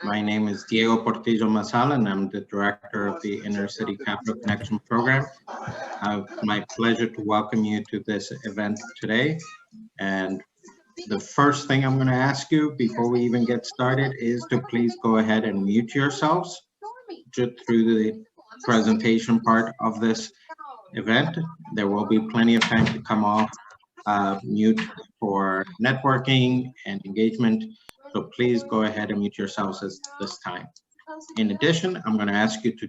My name is Diego Portillo Masala, and I'm the director of the Inner City Capital Connection Program. It's my pleasure to welcome you to this event today. And the first thing I'm going to ask you before we even get started is to please go ahead and mute yourselves through the presentation part of this event. There will be plenty of time to come off mute for networking and engagement. So please go ahead and mute yourselves at this time. In addition, I'm going to ask you to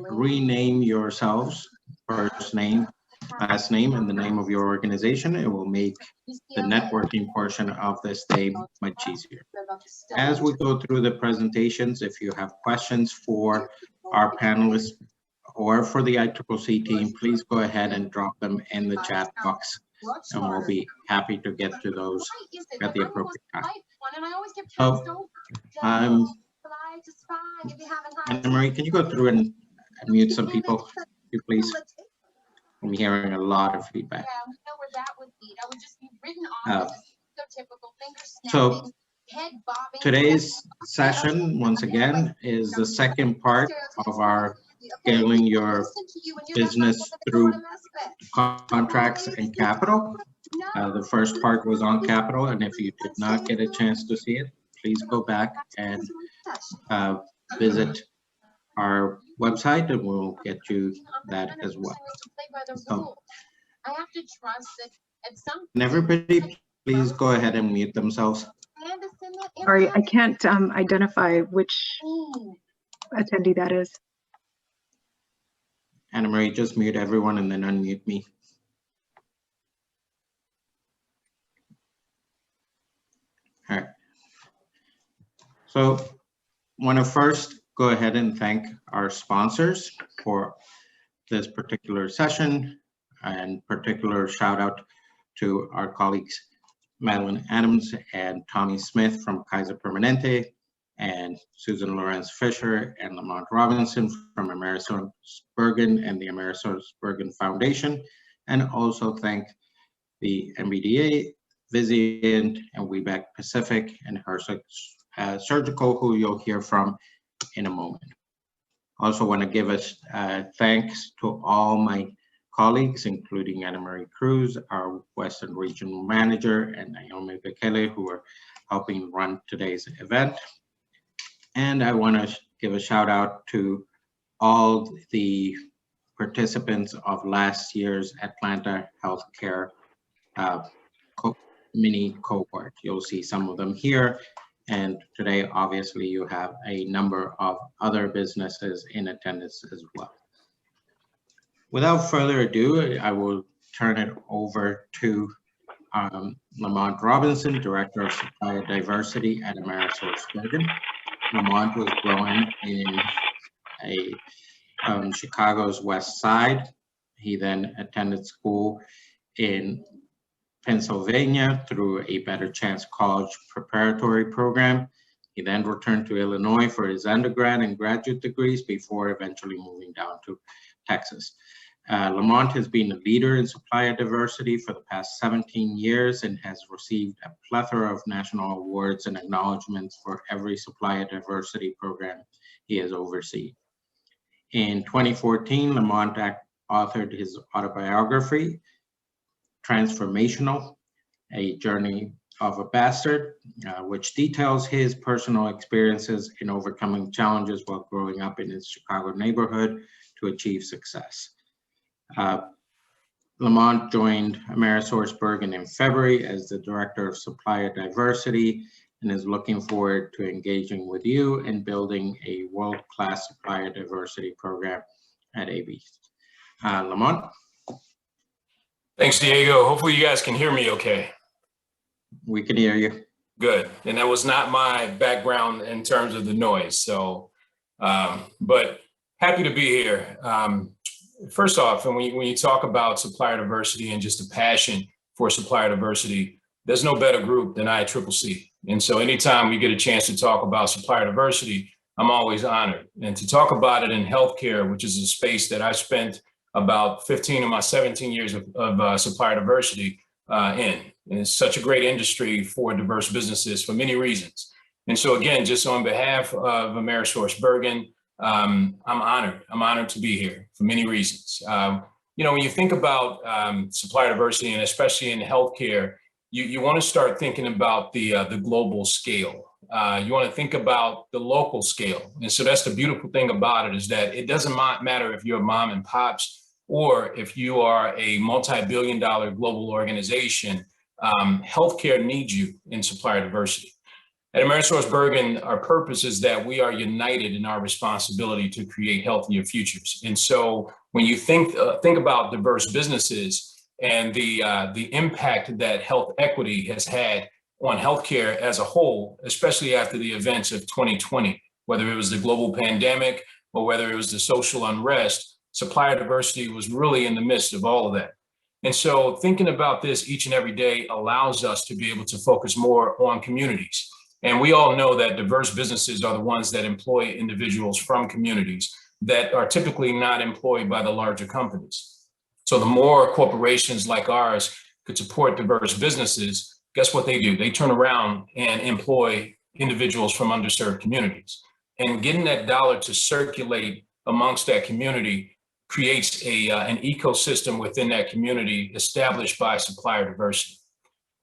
rename yourselves, first name, last name, and the name of your organization. It will make the networking portion of this day much easier. As we go through the presentations, if you have questions for our panelists or for the ICCC team, please go ahead and drop them in the chat box, and we'll be happy to get to those at the appropriate time. So, Anna Marie, can you go through and mute some people, please? I'm hearing a lot of feedback. So today's session, once again, is the second part of our scaling your business through contracts and capital. The first part was on capital, and if you did not get a chance to see it, please go back and visit our website, and we'll get you that as well. So, and everybody, please go ahead and mute themselves. Sorry, I can't identify which attendee that is. Anna Marie, just mute everyone and then unmute me. All right. So I want to first go ahead and thank our sponsors for this particular session, and particular shout out to our colleagues Madeline Adams and Tommy Smith from Kaiser Permanente, and Susan Lawrence Fisher and Lamont Robinson from Amerisource Bergen and the Amerisource Bergen Foundation, and also thank the MBDA, Vizient, and Webeck Pacific, and Herzog Surgical, who you'll hear from in a moment. Also want to give us thanks to all my colleagues, including Anna Marie Cruz, our Western Regional Manager, and Naomi Bekele, who are helping run today's event. And I want to give a shout out to all the participants of last year's Atlanta Healthcare mini cohort. You'll see some of them here. And today, obviously, you have a number of other businesses in attendance as well. Without further ado, I will turn it over to Lamont Robinson, Director of Supplier Diversity at Amerisource Bergen. Lamont was born in Chicago's West Side. He then attended school in Pennsylvania through a Better Chance College preparatory program. He then returned to Illinois for his undergrad and graduate degrees before eventually moving down to Texas. Lamont has been a leader in supplier diversity for the past 17 years and has received a plethora of national awards and acknowledgments for every supplier diversity program he has overseen. In 2014, Lamont authored his autobiography, Transformational, A Journey of a Bastard, which details his personal experiences in overcoming challenges while growing up in his Chicago neighborhood to achieve success. Lamont joined Amerisource Bergen in February as the Director of Supplier Diversity and is looking forward to engaging with you and building a world-class supplier diversity program at AB. Lamont? Thanks, Diego. Hopefully you guys can hear me okay. We can hear you. Good. And that was not my background in terms of the noise. So, but happy to be here. First off, and when you talk about supplier diversity and just a passion for supplier diversity, there's no better group than ICCC. And so anytime we get a chance to talk about supplier diversity, I'm always honored. And to talk about it in healthcare, which is a space that I spent about 15 of my 17 years of supplier diversity in. And it's such a great industry for diverse businesses for many reasons. And so again, just on behalf of Amerisource Bergen, I'm honored. I'm honored to be here for many reasons. When you think about supplier diversity, and especially in healthcare, you want to start thinking about the global scale. You want to think about the local scale. And so that's the beautiful thing about it, is that it doesn't matter if you're a mom and pops or if you are a multi-billion-dollar global organization. Healthcare needs you in supplier diversity. At Amerisource Bergen, our purpose is that we are united in our responsibility to create healthier futures. And so when you think about diverse businesses and the impact that health equity has had on healthcare as a whole, especially after the events of 2020, whether it was the global pandemic or whether it was the social unrest, supplier diversity was really in the midst of all of that. And so thinking about this each and every day allows us to be able to focus more on communities. And we all know that diverse businesses are the ones that employ individuals from communities that are typically not employed by the larger companies. So the more corporations like ours could support diverse businesses, guess what they do? They turn around and employ individuals from underserved communities. And getting that dollar to circulate amongst that community creates an ecosystem within that community established by supplier diversity.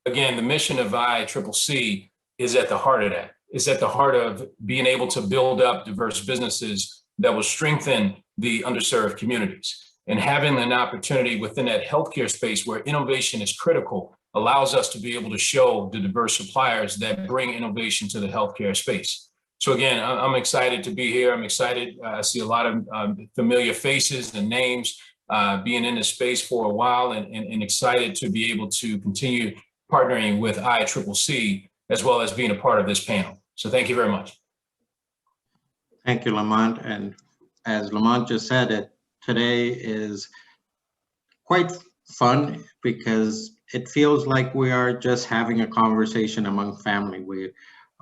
Again, the mission of ICCC is at the heart of that. It's at the heart of being able to build up diverse businesses that will strengthen the underserved communities. And having an opportunity within that healthcare space where innovation is critical allows us to be able to show the diverse suppliers that bring innovation to the healthcare space. So again, I'm excited to be here. I'm excited. I see a lot of familiar faces and names being in this space for a while, and excited to be able to continue partnering with ICCC as well as being a part of this panel. So thank you very much. Thank you, Lamont. And as Lamont just said, today is quite fun because it feels like we are just having a conversation among family. We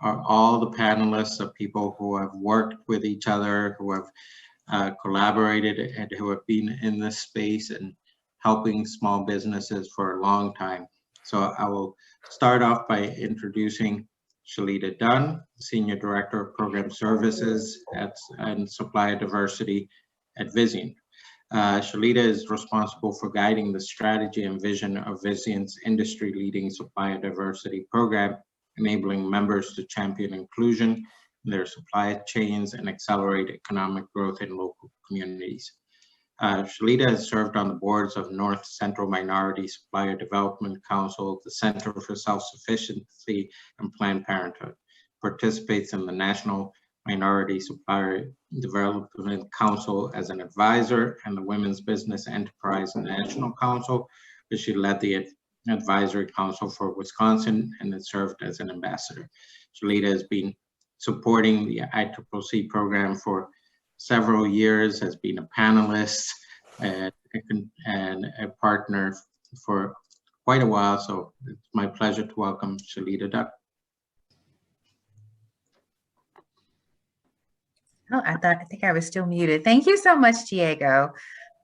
are all the panelists of people who have worked with each other, who have collaborated, and who have been in this space and helping small businesses for a long time. So I will start off by introducing Chelita Dunn, Senior Director of Program Services and Supplier Diversity at Vizient. Chelita is responsible for guiding the strategy and vision of Vizient's industry-leading supplier diversity program, enabling members to champion inclusion in their supply chains and accelerate economic growth in local communities. Chelita has served on the boards of North Central Minority Supplier Development Council, the Center for Self-Sufficiency and Planned Parenthood, participates in the National Minority Supplier Development Council as an advisor, and the Women's Business Enterprise National Council, where she led the Advisory Council for Wisconsin and has served as an ambassador. Chelita has been supporting the ICCC program for several years, has been a panelist and a partner for quite a while. So it's my pleasure to welcome Chelita Dunn. Oh, I think I was still muted. Thank you so much, Diego.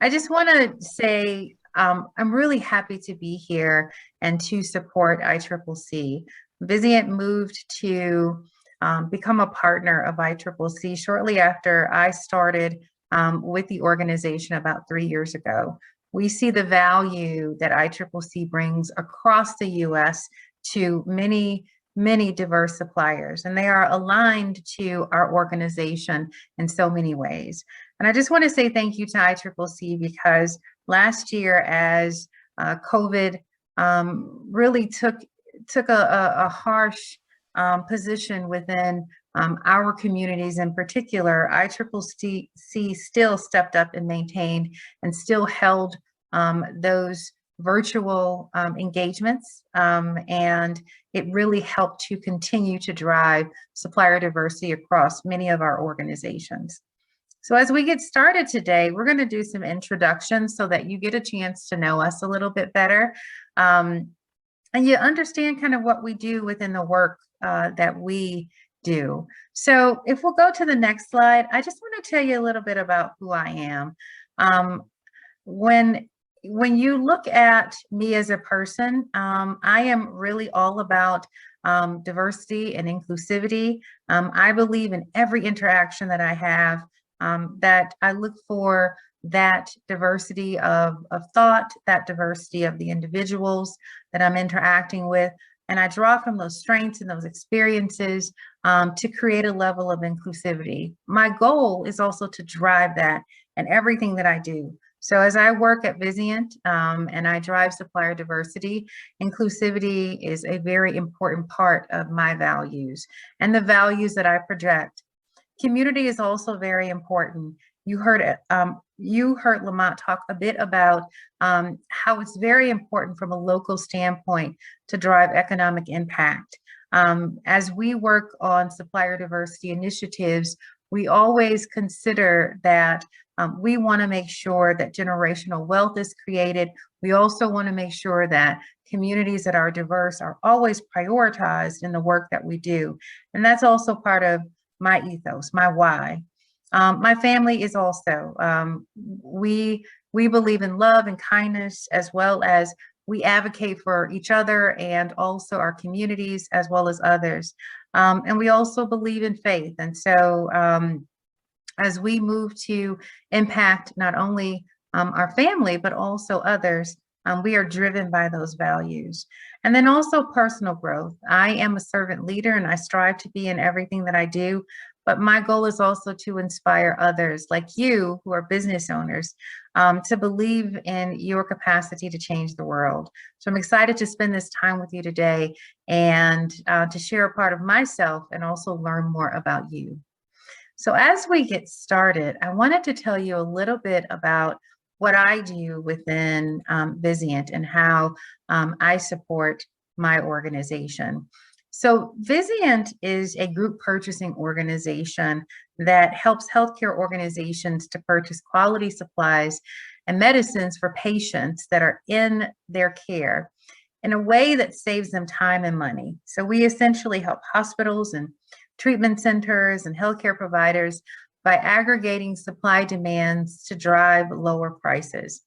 I just want to say I'm really happy to be here and to support ICCC. Vizient moved to become a partner of ICCC shortly after I started with the organization about 3 years ago. We see the value that ICCC brings across the US to many diverse suppliers, and they are aligned to our organization in so many ways. And I just want to say thank you to ICCC because last year, as COVID really took a harsh position within our communities in particular, ICCC still stepped up and maintained and still held those virtual engagements, and it really helped to continue to drive supplier diversity across many of our organizations. So as we get started today, we're going to do some introductions so that you get a chance to know us a little bit better, and you understand kind of what we do within the work that we do. So if we'll go to the next slide, I just want to tell you a little bit about who I am. When you look at me as a person, I am really all about diversity and inclusivity. I believe in every interaction that I have, that I look for that diversity of thought, that diversity of the individuals that I'm interacting with. And I draw from those strengths and those experiences to create a level of inclusivity. My goal is also to drive that in everything that I do. So as I work at Vizient and I drive supplier diversity, inclusivity is a very important part of my values and the values that I project. Community is also very important. You heard Lamont talk a bit about how it's very important from a local standpoint to drive economic impact. As we work on supplier diversity initiatives, we always consider that we want to make sure that generational wealth is created. We also want to make sure that communities that are diverse are always prioritized in the work that we do. And that's also part of my ethos, my why. My family is also, we believe in love and kindness, as well as we advocate for each other and also our communities as well as others. And we also believe in faith. And so as we move to impact not only our family, but also others, we are driven by those values. And then also personal growth. I am a servant leader and I strive to be in everything that I do. But my goal is also to inspire others like you who are business owners to believe in your capacity to change the world. So I'm excited to spend this time with you today and to share a part of myself and also learn more about you. So as we get started, I wanted to tell you a little bit about what I do within Vizient and how I support my organization. So Vizient is a group purchasing organization that helps healthcare organizations to purchase quality supplies and medicines for patients that are in their care in a way that saves them time and money. So we essentially help hospitals and treatment centers and healthcare providers by aggregating supply demands to drive lower prices.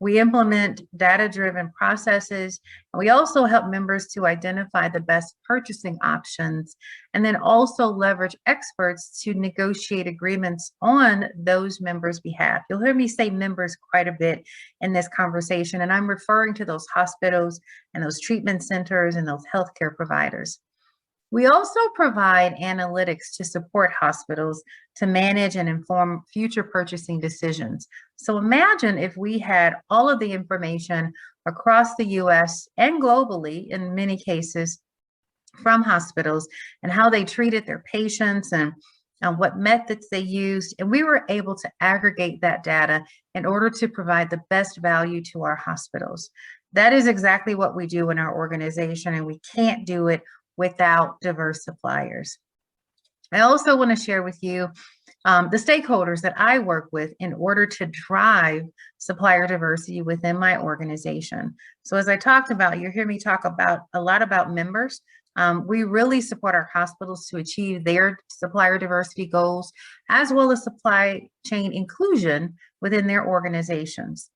We implement data-driven processes, and we also help members to identify the best purchasing options, and then also leverage experts to negotiate agreements on those members' behalf. You'll hear me say members quite a bit in this conversation, and I'm referring to those hospitals and those treatment centers and those healthcare providers. We also provide analytics to support hospitals to manage and inform future purchasing decisions. So imagine if we had all of the information across the US and globally, in many cases, from hospitals and how they treated their patients and what methods they used. And we were able to aggregate that data in order to provide the best value to our hospitals. That is exactly what we do in our organization, and we can't do it without diverse suppliers. I also want to share with you the stakeholders that I work with in order to drive supplier diversity within my organization. So as I talked about, you hear me talk about a lot about members. We really support our hospitals to achieve their supplier diversity goals, as well as supply chain inclusion within their organizations.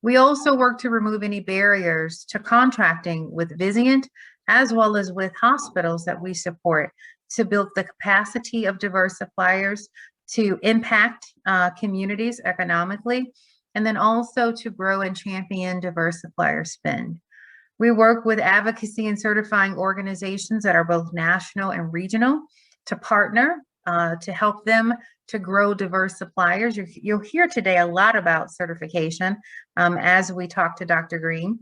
We also work to remove any barriers to contracting with Vizient, as well as with hospitals that we support, to build the capacity of diverse suppliers to impact communities economically, and then also to grow and champion diverse supplier spend. We work with advocacy and certifying organizations that are both national and regional to partner to help them to grow diverse suppliers. You'll hear today a lot about certification as we talk to Dr. Green.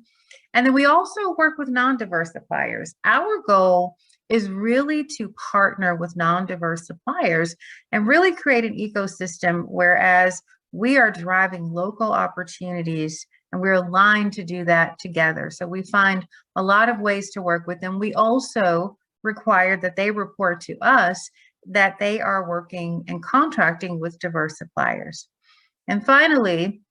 And then we also work with non-diverse suppliers. Our goal is really to partner with non-diverse suppliers and really create an ecosystem, whereas we are driving local opportunities and we're aligned to do that together. So we find a lot of ways to work with them. We also require that they report to us that they are working and contracting with diverse suppliers. And finally,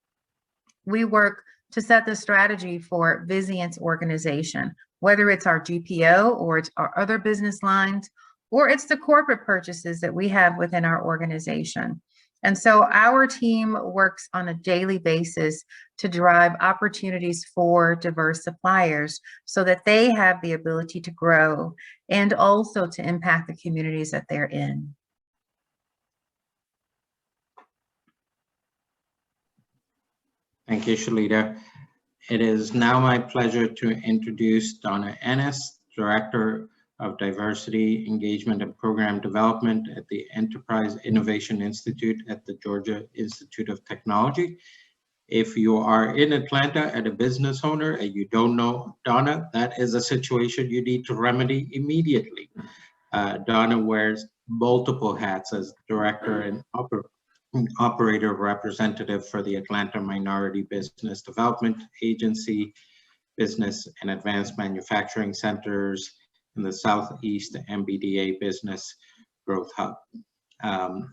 we work to set the strategy for Vizient's organization, whether it's our GPO or it's our other business lines, or it's the corporate purchases that we have within our organization. And so our team works on a daily basis to drive opportunities for diverse suppliers so that they have the ability to grow and also to impact the communities that they're in. Thank you, Chelita. It is now my pleasure to introduce Donna Ennis, Director of Diversity, Engagement, and Program Development at the Enterprise Innovation Institute at the Georgia Institute of Technology. If you are in Atlanta and a business owner and you don't know Donna, that is a situation you need to remedy immediately. Donna wears multiple hats as Director and Operator Representative for the Atlanta Minority Business Development Agency, Business and Advanced Manufacturing Centers, in the Southeast MBDA Business Growth Hub.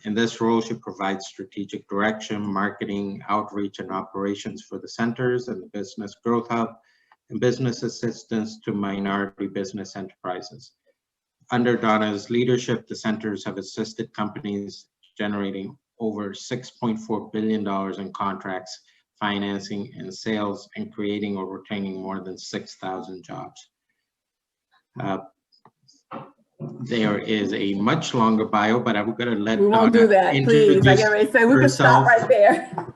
In this role, she provides strategic direction, marketing, outreach, and operations for the centers and the Business Growth Hub, and business assistance to minority business enterprises. Under Donna's leadership, the centers have assisted companies generating over $6.4 billion in contracts, financing, and sales, and creating or retaining more than 6,000 jobs. There is a much longer bio, but I'm going to let we won't Donna do that, please. I get ready to say we could stop right there.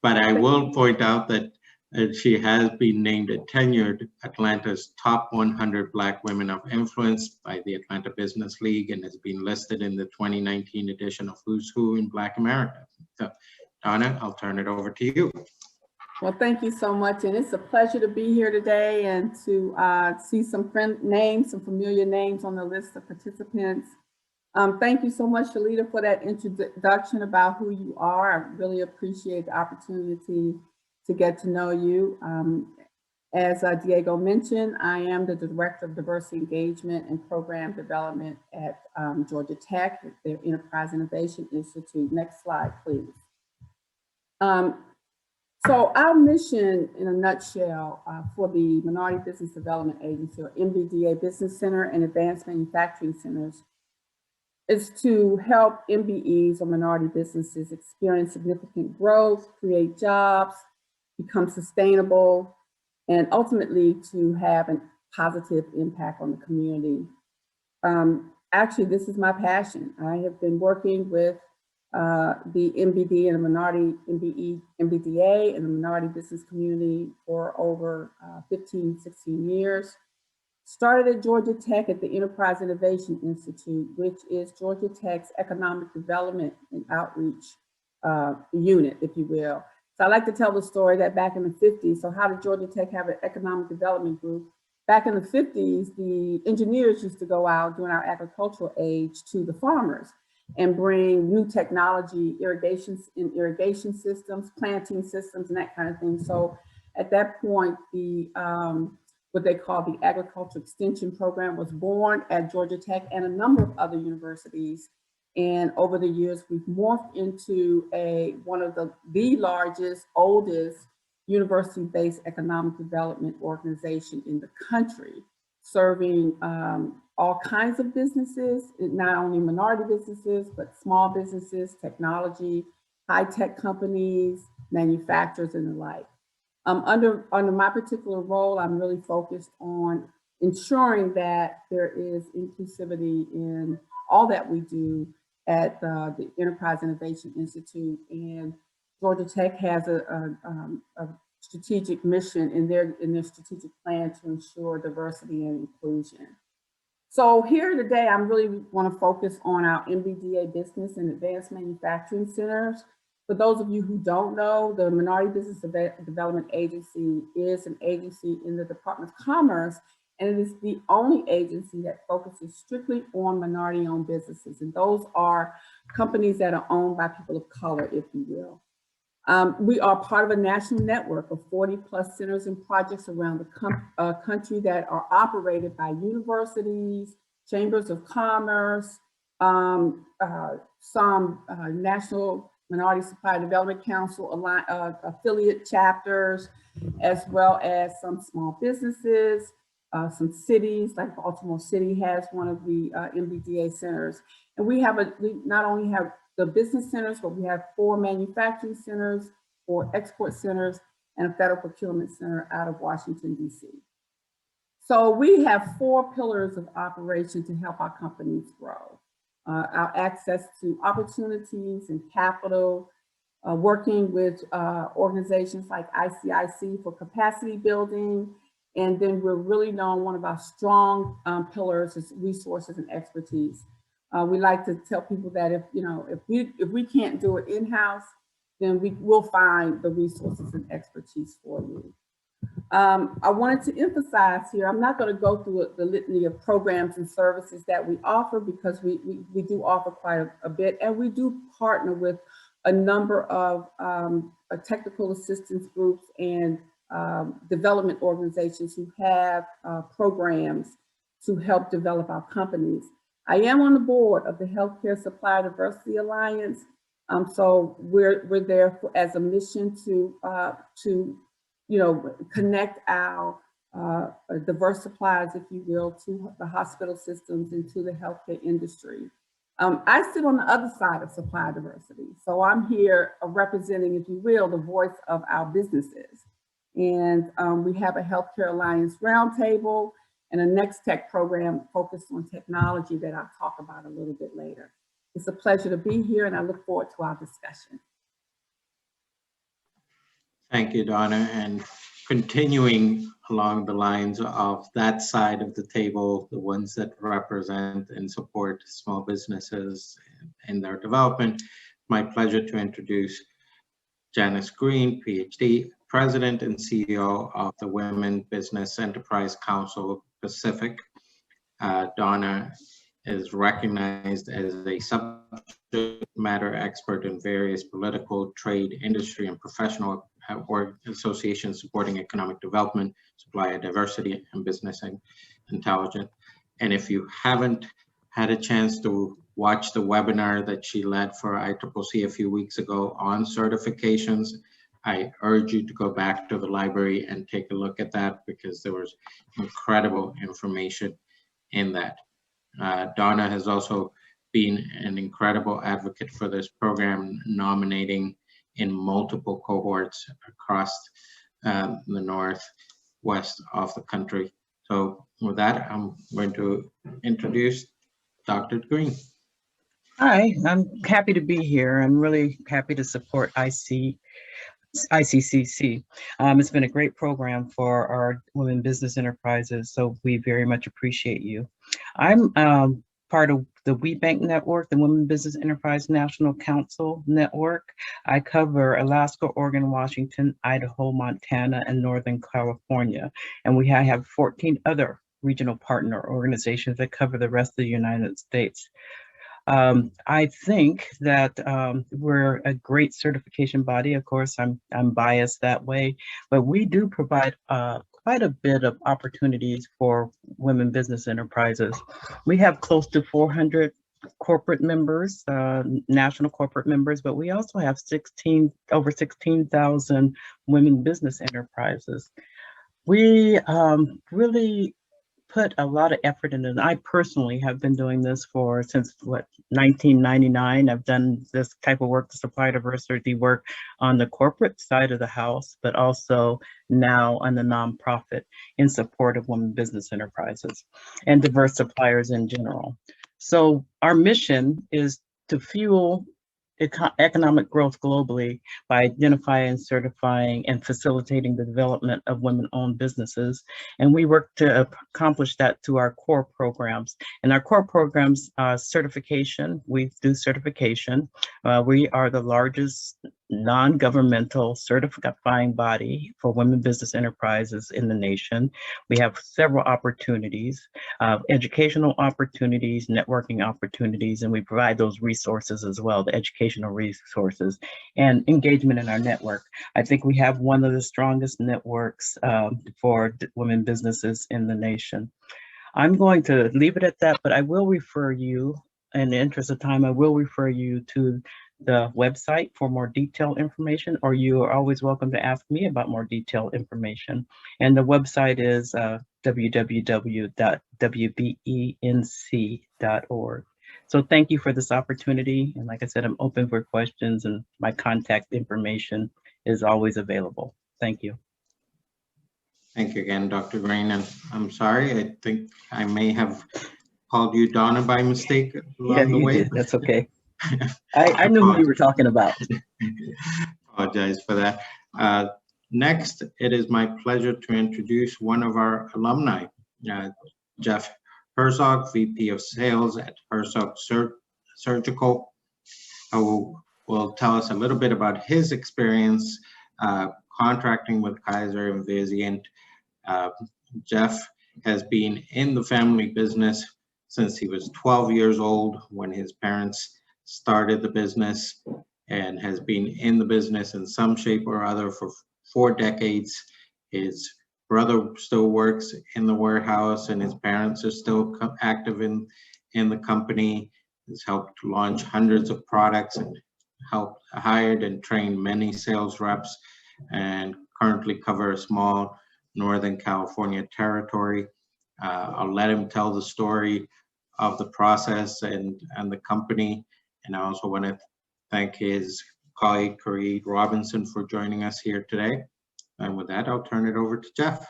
But I will point out that she has been named a tenured Atlanta's top 100 Black women of influence by the Atlanta Business League and has been listed in the 2019 edition of Who's Who in Black America. So, Donna, I'll turn it over to you. Well, thank you so much. And it's a pleasure to be here today and to see some names, some familiar names on the list of participants. Thank you so much, Chelita, for that introduction about who you are. I really appreciate the opportunity to get to know you. As Diego mentioned, I am the Director of Diversity Engagement and Program Development at Georgia Tech, their Enterprise Innovation Institute. Next slide, please. So our mission in a nutshell for the Minority Business Development Agency, or MBDA Business Center and Advanced Manufacturing Centers, is to help MBEs or minority businesses experience significant growth, create jobs, become sustainable, and ultimately to have a positive impact on the community. Actually, this is my passion. I have been working with the MBD and the minority MBDA and the minority business community for over 15, 16 years. Started at Georgia Tech at the Enterprise Innovation Institute, which is Georgia Tech's economic development and outreach unit, if you will. So I like to tell the story that back in the 50s, so how did Georgia Tech have an economic development group? Back in the 50s, the engineers used to go out during our agricultural age to the farmers and bring new technology, irrigation systems, planting systems, and that kind of thing. So at that point, the what they call the Agriculture Extension Program was born at Georgia Tech and a number of other universities. And over the years, we've morphed into one of the largest, oldest university-based economic development organization in the country, serving all kinds of businesses, not only minority businesses, but small businesses, technology, high-tech companies, manufacturers, and the like. Under my particular role, I'm really focused on ensuring that there is inclusivity in all that we do at the Enterprise Innovation Institute. And Georgia Tech has a strategic mission in their strategic plan to ensure diversity and inclusion. So here today, I really want to focus on our MBDA Business and Advanced Manufacturing Centers. For those of you who don't know, the Minority Business Development Agency is an agency in the Department of Commerce, and it is the only agency that focuses strictly on minority-owned businesses. And those are companies that are owned by people of color, if you will. We are part of a national network of 40+ centers and projects around the country that are operated by universities, chambers of commerce, some National Minority Supplier Development Council affiliate chapters, as well as some small businesses, some cities, like Baltimore City has one of the MBDA centers. And we not only have the business centers, but we have 4 manufacturing centers, 4 export centers, and a federal procurement center out of Washington, D.C. So we have 4 pillars of operation to help our companies grow. Our access to opportunities and capital, working with organizations like ICIC for capacity building. And then we're really known, one of our strong pillars is resources and expertise. We like to tell people that if we can't do it in-house, then we will find the resources and expertise for you. I wanted to emphasize here, I'm not going to go through the litany of programs and services that we offer, because we do offer quite a bit, and we do partner with a number of technical assistance groups and development organizations who have programs to help develop our companies. I am on the board of the Healthcare Supplier Diversity Alliance. So we're there as a mission to connect our diverse suppliers, if you will, to the hospital systems and to the healthcare industry. I sit on the other side of supplier diversity. So I'm here representing, if you will, the voice of our businesses. And we have a Healthcare Alliance Roundtable and a Next Tech program focused on technology that I'll talk about a little bit later. It's a pleasure to be here, and I look forward to our discussion. Thank you, Donna. And continuing along the lines of that side of the table, the ones that represent and support small businesses in their development, my pleasure to introduce Janice Green, PhD, President and CEO of the Women Business Enterprise Council Pacific. Donna is recognized as a subject matter expert in various political, trade, industry, and professional associations supporting economic development, supplier diversity, and business intelligence. And if you haven't had a chance to watch the webinar that she led for ICCC a few weeks ago on certifications, I urge you to go back to the library and take a look at that, because there was incredible information in that. Donna has also been an incredible advocate for this program, nominating in multiple cohorts across the northwest of the country. So with that, I'm going to introduce Dr. Green. Hi, I'm happy to be here. I'm really happy to support ICCC. It's been a great program for our women business enterprises, so we very much appreciate you. I'm part of the WeBank Network, the Women Business Enterprise National Council Network. I cover Alaska, Oregon, Washington, Idaho, Montana, and Northern California. And we have 14 other regional partner organizations that cover the rest of the United States. I think that we're a great certification body. Of course, I'm biased that way, but we do provide quite a bit of opportunities for women business enterprises. We have close to 400 corporate members, national corporate members, but we also have over 16,000 women business enterprises. We really put a lot of effort into it. I personally have been doing this since 1999. I've done this type of work, the supply diversity work, on the corporate side of the house, but also now on the nonprofit in support of women business enterprises and diverse suppliers in general. So our mission is to fuel economic growth globally by identifying, certifying, and facilitating the development of women-owned businesses. And we work to accomplish that through our core programs. And our core programs, certification, we do certification. We are the largest non-governmental certifying body for women business enterprises in the nation. We have several opportunities, educational opportunities, networking opportunities, and we provide those resources as well, the educational resources and engagement in our network. I think we have one of the strongest networks for women businesses in the nation. I'm going to leave it at that, but I will refer you, in the interest of time, I will refer you to the website for more detailed information, or you are always welcome to ask me about more detailed information. And the website is www.wbenc.org. So thank you for this opportunity. And like I said, I'm open for questions and my contact information is always available. Thank you. Thank you again, Dr. Green. And I'm sorry, I think I may have called you Donna by mistake along the you way. did. That's okay. I knew who you were talking about. Apologize for that. Next, it is my pleasure to introduce one of our alumni, Jeff Herzog, VP of Sales at Herzog Surgical, who will tell us a little bit about his experience contracting with Kaiser and Vizient. Jeff has been in the family business since he was 12 years old when his parents started the business, and has been in the business in some shape or other for 4 decades. His brother still works in the warehouse, and his parents are still active in the company. He's helped launch hundreds of products and helped hired and trained many sales reps, and currently cover a small Northern California territory. I'll let him tell the story of the process and the company. And I also want to thank his colleague, Kareed Robinson, for joining us here today. And with that, I'll turn it over to Jeff.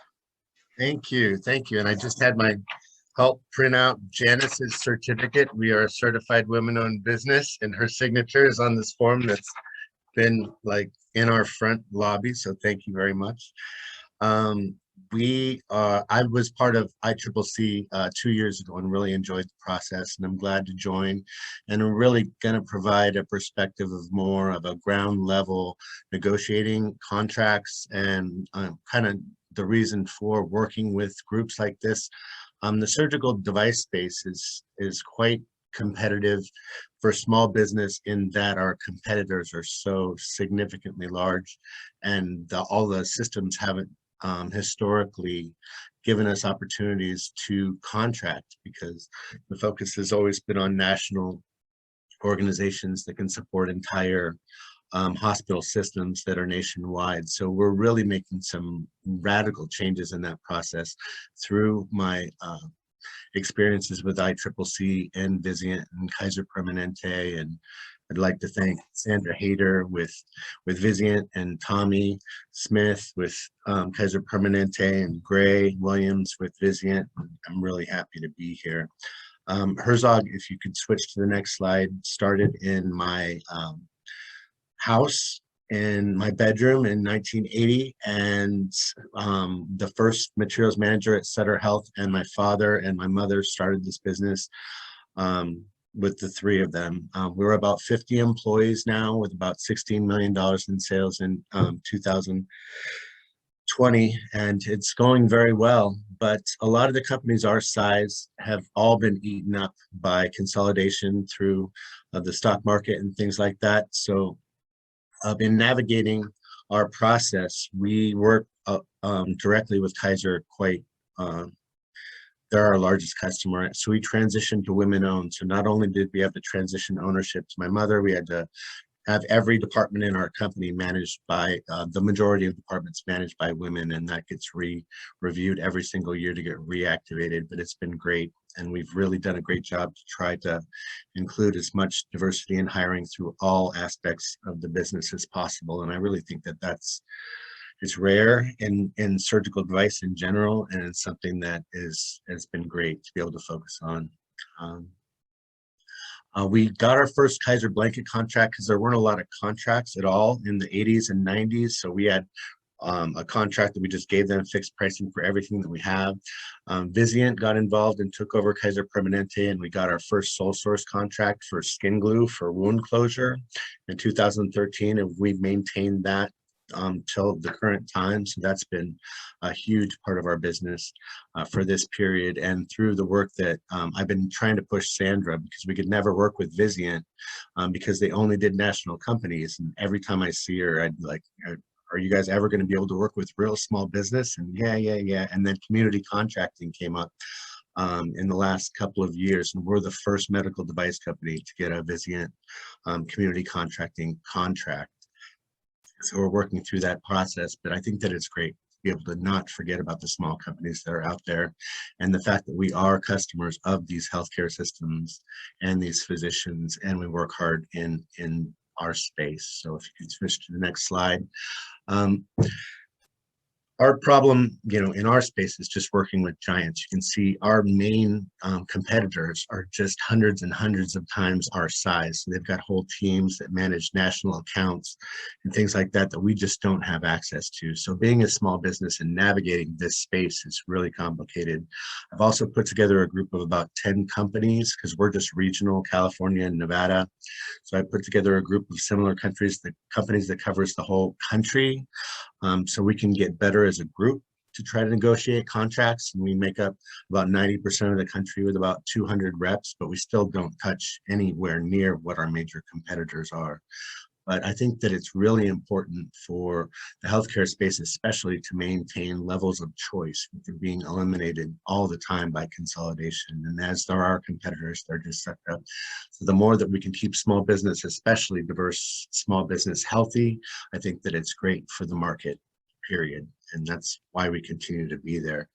Thank you. Thank you. And I just had my help print out Janice's certificate. We are a certified women-owned business, and her signature is on this form that's been like in our front lobby. So thank you very much. I was part of ICCC 2 years ago and really enjoyed the process, and I'm glad to join. And I'm really going to provide a perspective of more of a ground level negotiating contracts and kind of the reason for working with groups like this. The surgical device space is quite competitive for small business in that our competitors are so significantly large, and all the systems haven't historically given us opportunities to contract, because the focus has always been on national organizations that can support entire hospital systems that are nationwide. So we're really making some radical changes in that process through my experiences with ICCC and Vizient and Kaiser Permanente. And I'd like to thank Sandra Hayter with Vizient, and Tommy Smith with Kaiser Permanente, and Gray Williams with Vizient. I'm really happy to be here. Herzog, if you could switch to the next slide, started in my house in my bedroom in 1980, and the first materials manager at Sutter Health and my father and my mother started this business with the three of them. We're about 50 employees now, with about $16 million in sales in 2020, and it's going very well. But a lot of the companies our size have all been eaten up by consolidation through the stock market and things like that. So in navigating our process, we work directly with Kaiser quite. They're our largest customer, so we transitioned to women-owned. So not only did we have to transition ownership to my mother, we had to have every department in our company managed by the majority of departments managed by women, and that gets reviewed every single year to get reactivated. But it's been great, and we've really done a great job to try to include as much diversity in hiring through all aspects of the business as possible. And I really think that it's rare in surgical device in general, and it's something that has been great to be able to focus on. We got our first Kaiser blanket contract because there weren't a lot of contracts at all in the 80s and 90s. So we had a contract that we just gave them fixed pricing for everything that we have. Vizient got involved and took over Kaiser Permanente, and we got our first sole source contract for skin glue for wound closure in 2013, and we've maintained that till the current time. So that's been a huge part of our business for this period. And through the work that I've been trying to push Sandra, because we could never work with Vizient because they only did national companies. And every time I see her, I'd be like, are you guys ever going to be able to work with real small business? And yeah. And then community contracting came up in the last couple of years, and we're the first medical device company to get a Vizient community contracting contract. So we're working through that process, but I think that it's great to be able to not forget about the small companies that are out there, and the fact that we are customers of these healthcare systems and these physicians, and we work hard in our space. So if you could switch to the next slide. Our problem, in our space is just working with giants. You can see our main competitors are just hundreds and hundreds of times our size. So they've got whole teams that manage national accounts and things like that that we just don't have access to. So being a small business and navigating this space is really complicated. I've also put together a group of about 10 companies because we're just regional, California and Nevada. So I put together a group of similar companies that covers the whole country. So we can get better as a group to try to negotiate contracts. And we make up about 90% of the country with about 200 reps, but we still don't touch anywhere near what our major competitors are. But I think that it's really important for the healthcare space, especially, to maintain levels of choice, which are being eliminated all the time by consolidation. And as there are competitors, they're just sucked up. So the more that we can keep small business, especially diverse small business, healthy, I think that it's great for the market, period. And that's why we continue to be there.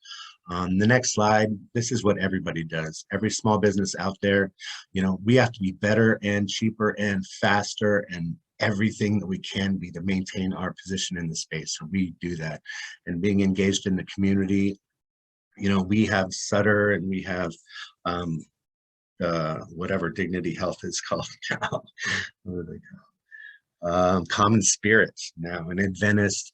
The next slide, this is what everybody does. Every small business out there, we have to be better and cheaper and faster and everything that we can be to maintain our position in the space. So we do that. And being engaged in the community, we have Sutter and we have whatever Dignity Health is called now. What are they called? Common Spirits now, and Adventist,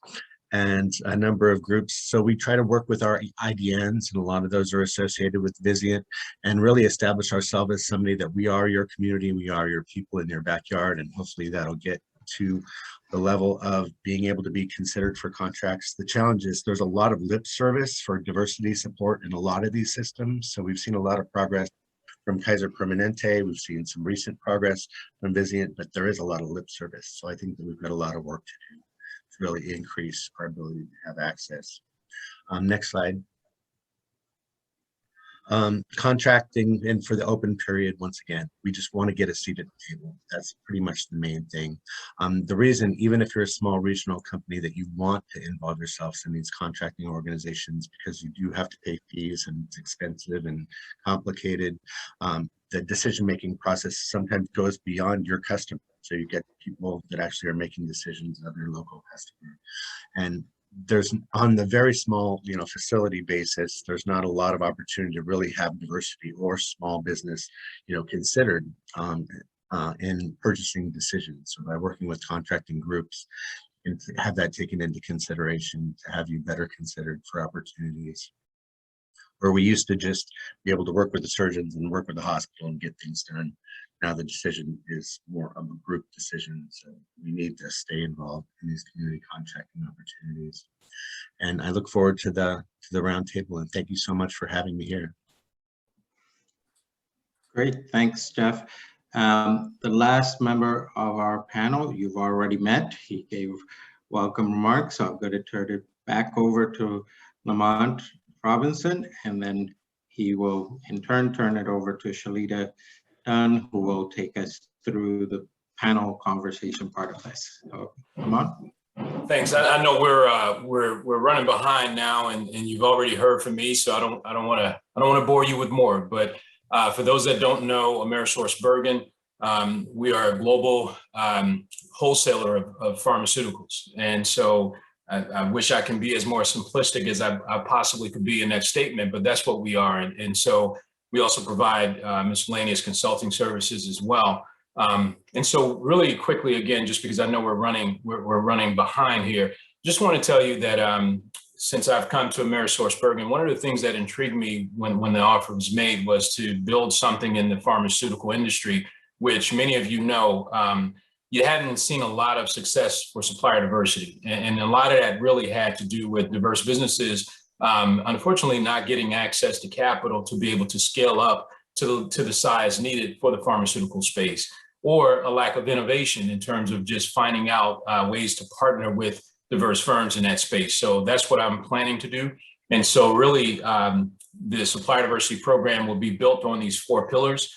and a number of groups. So we try to work with our IDNs, and a lot of those are associated with Vizient, and really establish ourselves as somebody that we are your community, we are your people in your backyard, and hopefully that'll get to the level of being able to be considered for contracts. The challenge is there's a lot of lip service for diversity support in a lot of these systems. So we've seen a lot of progress from Kaiser Permanente. We've seen some recent progress from Vizient, but there is a lot of lip service. So I think that we've got a lot of work to do to really increase our ability to have access. Next slide. Contracting, and for the open period, once again, we just want to get a seat at the table. That's pretty much the main thing. The reason, even if you're a small regional company, that you want to involve yourselves in these contracting organizations, because you do have to pay fees and it's expensive and complicated. The decision-making process sometimes goes beyond your customer. So you get people that actually are making decisions of your local customer. And there's, on the very small, facility basis, there's not a lot of opportunity to really have diversity or small business, considered in purchasing decisions. So by working with contracting groups, and have that taken into consideration to have you better considered for opportunities. Where we used to just be able to work with the surgeons and work with the hospital and get things done. Now the decision is more of a group decision. So we need to stay involved in these community contracting opportunities. And I look forward to the roundtable, and thank you so much for having me here. Great, thanks, Jeff. The last member of our panel you've already met. He gave welcome remarks, so I'm going to turn it back over to Lamont Robinson, and then he will in turn turn it over to Chelita Dunn, who will take us through the panel conversation part of this. So, Lamont. Thanks. I know we're running behind now, and you've already heard from me, so I don't want to bore you with more. But for those that don't know, Amerisource Bergen, we are a global wholesaler of pharmaceuticals, and so I wish I can be as more simplistic as I possibly could be in that statement, but that's what we are. And so we also provide miscellaneous consulting services as well. And so really quickly, again, just because I know we're running behind here, just want to tell you that since I've come to Amerisource Bergen, one of the things that intrigued me when the offer was made was to build something in the pharmaceutical industry, which many of you know, you hadn't seen a lot of success for supplier diversity. And a lot of that really had to do with diverse businesses, unfortunately, not getting access to capital to be able to scale up to the size needed for the pharmaceutical space, or a lack of innovation in terms of just finding out ways to partner with diverse firms in that space. So that's what I'm planning to do. And so really, the supplier diversity program will be built on these 4 pillars,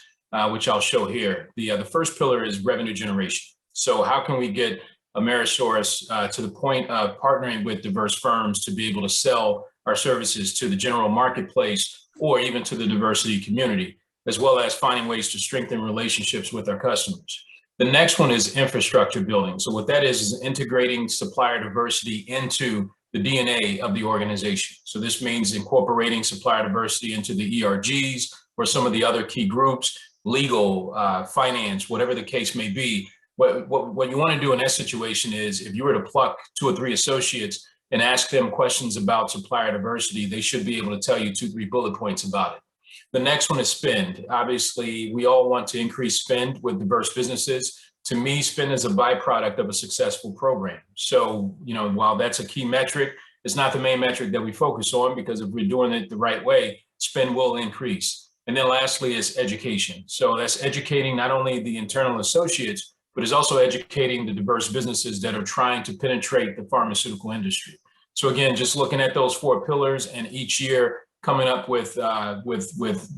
which I'll show here. The first pillar is revenue generation. So how can we get Amerisource to the point of partnering with diverse firms to be able to sell our services to the general marketplace or even to the diversity community, as well as finding ways to strengthen relationships with our customers. The next one is infrastructure building. So what that is integrating supplier diversity into the DNA of the organization. So this means incorporating supplier diversity into the ERGs or some of the other key groups, legal, finance, whatever the case may be. What you want to do in that situation is if you were to pluck 2 or 3 associates and ask them questions about supplier diversity, they should be able to tell you 2, 3 bullet points about it. The next one is spend. Obviously, we all want to increase spend with diverse businesses. To me, spend is a byproduct of a successful program. So, while that's a key metric, it's not the main metric that we focus on, because if we're doing it the right way, spend will increase. And then lastly is education. So that's educating not only the internal associates, but it's also educating the diverse businesses that are trying to penetrate the pharmaceutical industry. So again, just looking at those 4 pillars and each year coming up with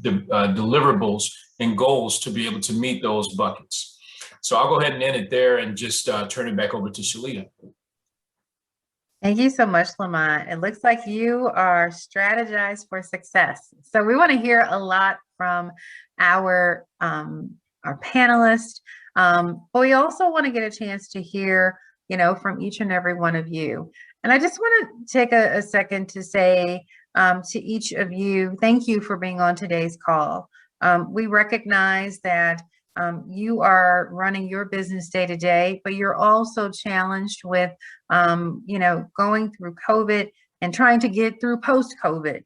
deliverables and goals to be able to meet those buckets. So I'll go ahead and end it there and just turn it back over to Chelita. Thank you so much, Lamont. It looks like you are strategized for success. So we want to hear a lot from our panelists, but we also want to get a chance to hear, from each and every one of you. And I just want to take a second to say to each of you, thank you for being on today's call. We recognize that you are running your business day to day, but you're also challenged with, going through COVID and trying to get through post-COVID,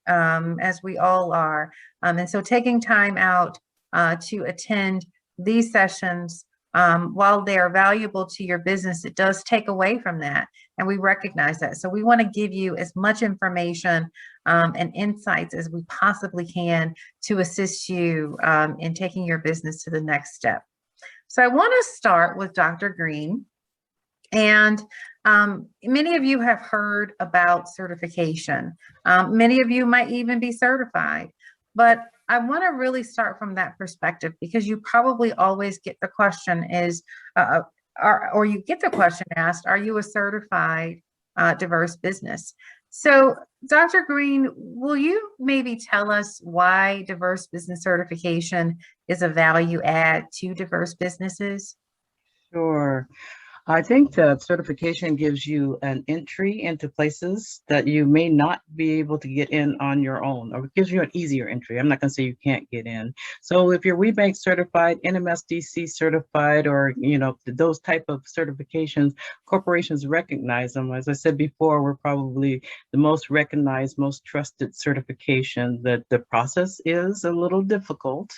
as we all are. And so taking time out to attend these sessions, while they are valuable to your business, it does take away from that. And we recognize that. So we want to give you as much information and insights as we possibly can to assist you in taking your business to the next step. So I want to start with Dr. Green. And many of you have heard about certification. Many of you might even be certified, but I want to really start from that perspective, because you probably always get the question is, or you get the question asked, are you a certified diverse business? So Dr. Green, will you maybe tell us why diverse business certification is a value add to diverse businesses? Sure. I think the certification gives you an entry into places that you may not be able to get in on your own, or it gives you an easier entry. I'm not going to say you can't get in. So if you're WBANK certified, NMSDC certified, or those type of certifications, corporations recognize them. As I said before, we're probably the most recognized, most trusted certification. That the process is a little difficult.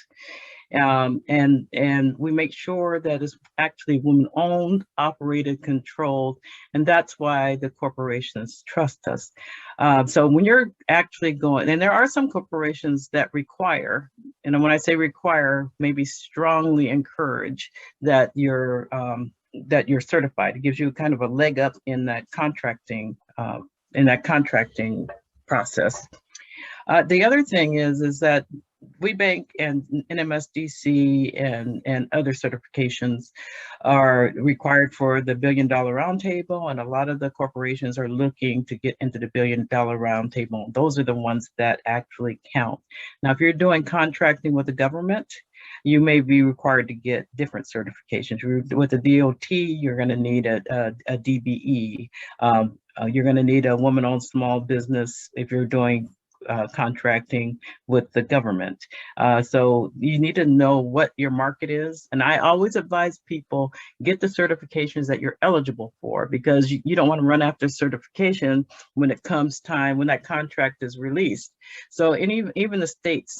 And we make sure that it's actually women-owned, operated, controlled, and that's why the corporations trust us. So when you're actually going, and there are some corporations that require, and when I say require, maybe strongly encourage that you're certified. It gives you kind of a leg up in that contracting process. The other thing is that WBANK and NMSDC and other certifications are required for the $1 Billion Roundtable, and a lot of the corporations are looking to get into the $1 Billion Roundtable. Those are the ones that actually count. Now, if you're doing contracting with the government, you may be required to get different certifications. With the DOT, you're going to need a DBE. You're going to need a woman-owned small business if you're doing contracting with the government. So you need to know what your market is. And I always advise people, get the certifications that you're eligible for, because you don't want to run after certification when it comes time, when that contract is released. So even the states,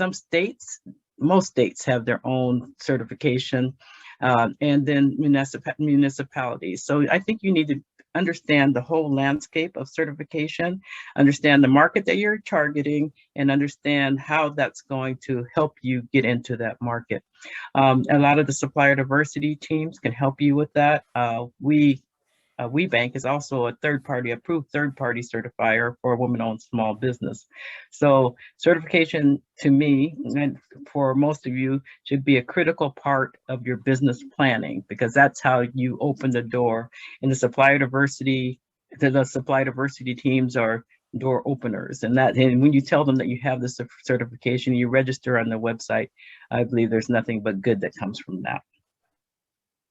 most states have their own certification, and then municipalities. So I think you need to understand the whole landscape of certification, understand the market that you're targeting, and understand how that's going to help you get into that market. A lot of the supplier diversity teams can help you with that. We WeBank is also a approved third-party certifier for a woman-owned small business. So certification to me, and for most of you, should be a critical part of your business planning, because that's how you open the door. And the supplier diversity teams are door openers, and when you tell them that you have this certification, you register on the website, I believe there's nothing but good that comes from that.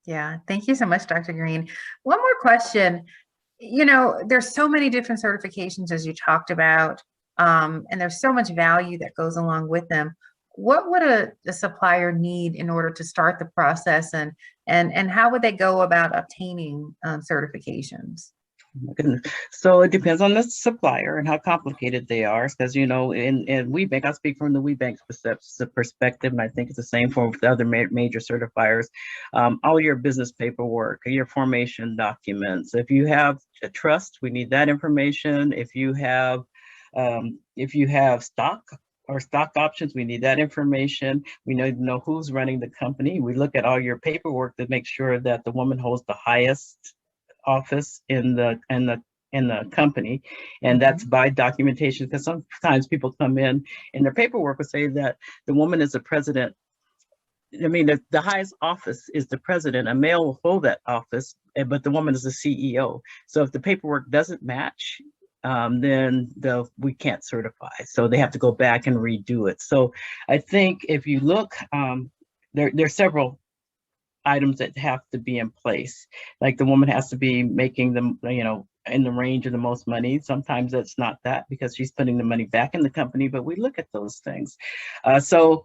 Yeah, thank you so much, Dr. Green. One more question. You know, there's so many different certifications as you talked about, and there's so much value that goes along with them. What would a supplier need in order to start the process, and how would they go about obtaining certifications? So it depends on the supplier and how complicated they are, because in WeBank, I'll speak from the WeBank perspective, and I think it's the same for the other major certifiers. All your business paperwork, your formation documents. If you have a trust, we need that information. If you have stock or stock options, we need that information. We need to know who's running the company. We look at all your paperwork to make sure that the woman holds the highest office in the company, and that's by documentation, because sometimes people come in and their paperwork will say that the woman is the president. I mean, the highest office is the president. A male will hold that office, but the woman is the CEO. So if the paperwork doesn't match, then we can't certify. So they have to go back and redo it. So I think if you look, there's several items that have to be in place. Like the woman has to be making them, in the range of the most money. Sometimes that's not that, because she's putting the money back in the company, but we look at those things. So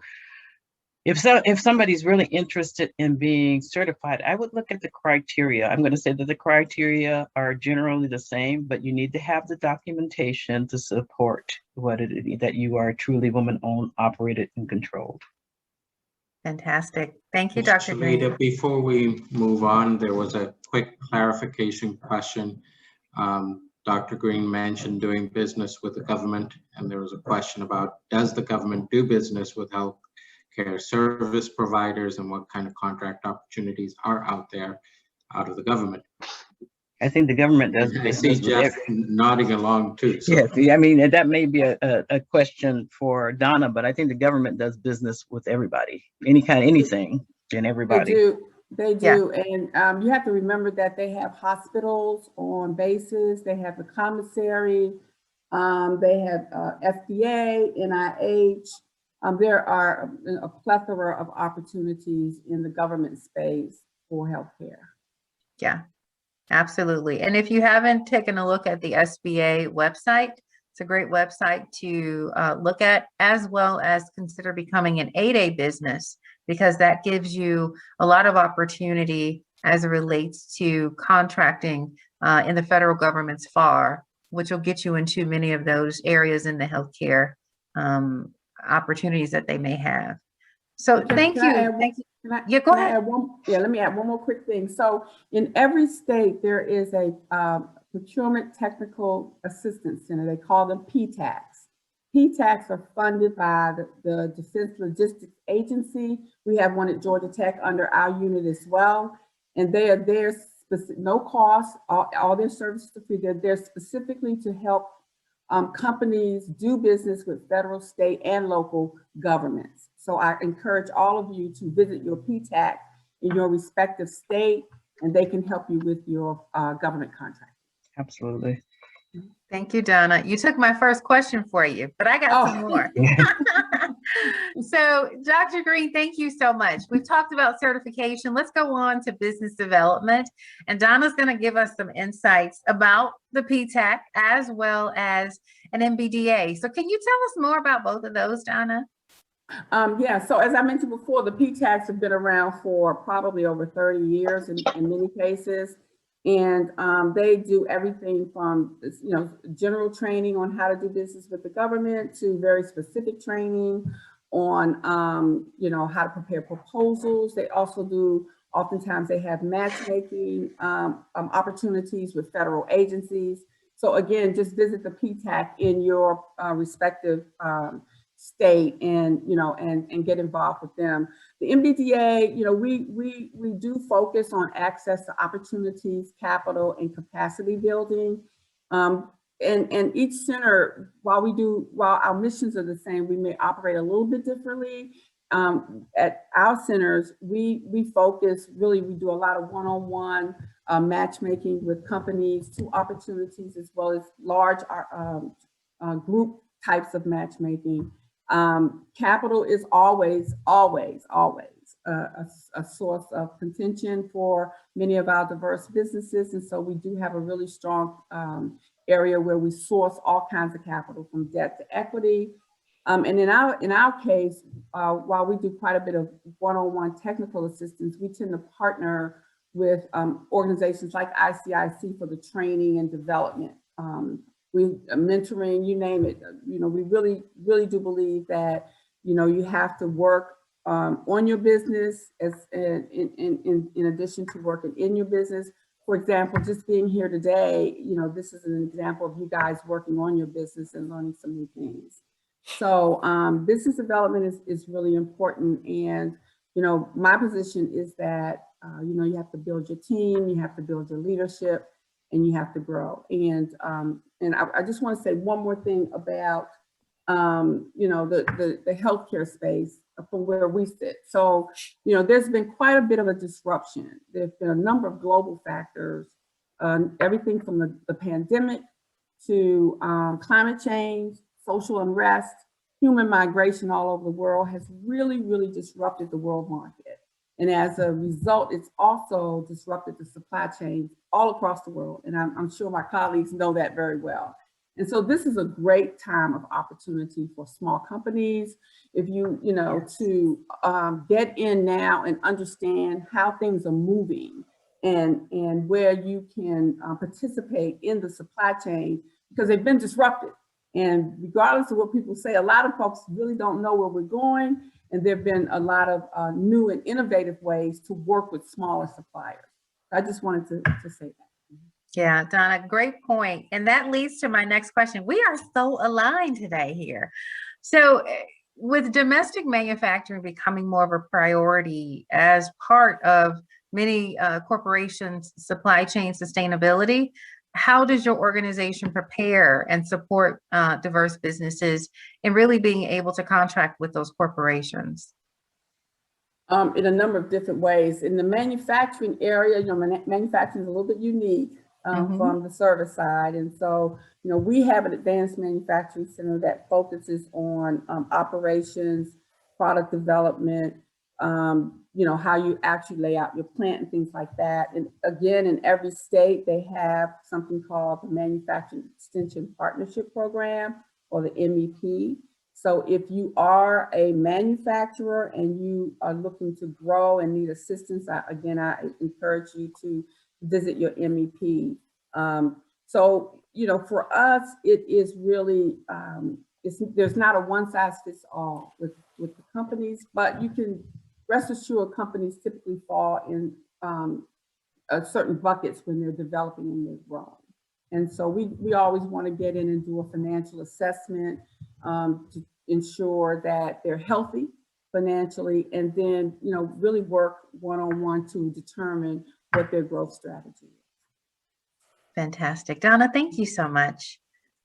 if somebody's really interested in being certified, I would look at the criteria. I'm going to say that the criteria are generally the same, but you need to have the documentation to support what it is that you are truly woman-owned, operated, and controlled. Fantastic. Thank you, Dr. Green. Chelita, before we move on, there was a quick clarification question. Dr. Green mentioned doing business with the government, and there was a question about, does the government do business with healthcare service providers, and what kind of contract opportunities are out there out of the government? I think the government does I see Jeff nodding along too. So. Yes, I mean, that may be a question for Donna, but I think the government does business with everybody, anything and everybody. They do. Yeah. And you have to remember that they have hospitals on bases, they have the commissary, they have FDA, NIH. There are a plethora of opportunities in the government space for healthcare. Yeah. Absolutely. And if you haven't taken a look at the SBA website, it's a great website to look at, as well as consider becoming an 8A business, because that gives you a lot of opportunity as it relates to contracting in the federal government's FAR, which will get you into many of those areas in the healthcare opportunities that they may have. So thank you. Yeah, go ahead. Let me add one more quick thing. So in every state, there is a Procurement Technical Assistance Center. They call them PTACs. PTACs are funded by the Defense Logistics Agency. We have one at Georgia Tech under our unit as well. And they are there, no cost, all their services are free. They're there specifically to help companies do business with federal, state, and local governments. So I encourage all of you to visit your PTAC in your respective state, and they can help you with your government contract. Absolutely. Thank you, Donna. You took my first question for you, but I got some more. So, Dr. Green, thank you so much. We've talked about certification. Let's go on to business development. And Donna's going to give us some insights about the PTAC as well as an MBDA. So can you tell us more about both of those, Donna? Yeah, so as I mentioned before, the PTACs have been around for probably over 30 years in many cases. And they do everything from, general training on how to do business with the government to very specific training on, how to prepare proposals. They also do, oftentimes they have matchmaking opportunities with federal agencies. So again, just visit the PTAC in your respective state and, and get involved with them. The MBDA, we do focus on access to opportunities, capital, and capacity building. And each center, while our missions are the same, we may operate a little bit differently. At our centers, we focus, really, we do a lot of one-on-one matchmaking with companies, to opportunities, as well as large group types of matchmaking. Capital is always a source of contention for many of our diverse businesses. And so we do have a really strong area where we source all kinds of capital, from debt to equity. And in our case, while we do quite a bit of one-on-one technical assistance, we tend to partner with organizations like ICIC for the training and development. We mentoring, you name it. We really do believe that you have to work on your business as in addition to working in your business. For example, just being here today, this is an example of you guys working on your business and learning some new things. So business development is really important. And, my position is that, you have to build your team, you have to build your leadership, and you have to grow. And I just want to say one more thing about, the healthcare space from where we sit. So, there's been quite a bit of a disruption. There's been a number of global factors, everything from the pandemic to climate change, social unrest, human migration all over the world has really, really disrupted the world market. And as a result, it's also disrupted the supply chains all across the world. And I'm sure my colleagues know that very well. And so this is a great time of opportunity for small companies. If to get in now and understand how things are moving and where you can participate in the supply chain, because they've been disrupted. And regardless of what people say, a lot of folks really don't know where we're going. And there've been a lot of new and innovative ways to work with smaller suppliers. I just wanted to say that. Yeah, Donna, great point. And that leads to my next question. We are so aligned today here. So with domestic manufacturing becoming more of a priority as part of many corporations' supply chain sustainability, how does your organization prepare and support diverse businesses in really being able to contract with those corporations? In a number of different ways. In the manufacturing area, manufacturing is a little bit unique from the service side. And so, we have an advanced manufacturing center that focuses on operations, product development, how you actually lay out your plant and things like that. And again, in every state, they have something called the Manufacturing Extension Partnership Program, or the MEP. So if you are a manufacturer and you are looking to grow and need assistance, I encourage you to visit your MEP. So, for us, it is really, there's not a one size fits all with the companies, but you can rest assured companies typically fall in certain buckets when they're developing and they're growing. And so we always want to get in and do a financial assessment to ensure that they're healthy financially, and then, really work one-on-one to determine what their growth strategy is. Fantastic. Donna, thank you so much.